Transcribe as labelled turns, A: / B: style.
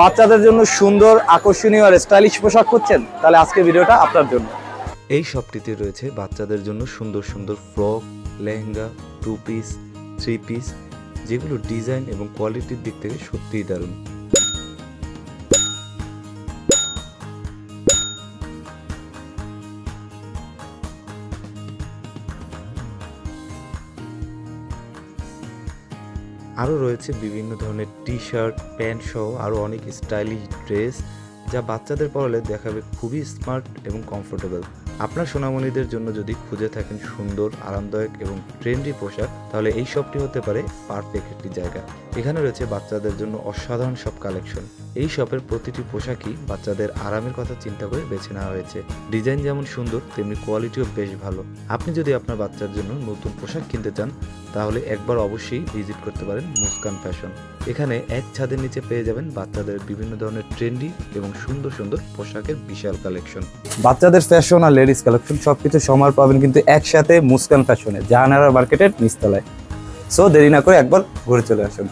A: বাচ্চাদের জন্য সুন্দর, আকর্ষণীয় আর স্টাইলিশ পোশাক খুঁজছেন? তাহলে আজকে ভিডিওটা আপনার জন্য।
B: এই শপটিতে রয়েছে বাচ্চাদের জন্য সুন্দর সুন্দর frock, lehenga, two piece, three piece, যেগুলো ডিজাইন এবং কোয়ালিটির দিক থেকে সত্যিই দারুণ। আরও রয়েছে বিভিন্ন ধরনের টি শার্ট, প্যান্ট সহ আরও অনেক স্টাইলিশ ড্রেস, যা বাচ্চাদের পরলে দেখাবে খুবই স্মার্ট এবং কমফোর্টেবল। আপনার সোনামণিদের জন্য যদি খুঁজে থাকেন সুন্দর, আরামদায়ক এবং ট্রেন্ডি পোশাক, তাহলে এই শপটি হতে পারে পারফেক্ট একটি জায়গা। এখানে রয়েছে বাচ্চাদের জন্য অসাধারণ সব কালেকশন। এই শপের প্রতিটি পোশাকই বাচ্চাদের আরামের কথা চিন্তা করে বেছে নেওয়া হয়েছে। ডিজাইন যেমন সুন্দর, তেমনি কোয়ালিটিও বেশ ভালো। আপনি যদি আপনার বাচ্চার জন্য নতুন পোশাক কিনতে চান, তাহলে একবার অবশ্যই ভিজিট করতে পারেন মুস্কান ফ্যাশন। এখানে এক ছাদের নিচে পেয়ে যাবেন বাচ্চাদের বিভিন্ন ধরনের ট্রেন্ডি এবং সুন্দর সুন্দর পোশাকের বিশাল কালেকশন।
A: বাচ্চাদের ফ্যাশন আর লেডিস কালেকশন সবকিছু সমার পাবেন কিন্তু একসাথে মুস্কান ফ্যাশনে, জাহানারা মার্কেটের নিচতলায়। সো দেরি না করে একবার ঘুরে চলে আসুন।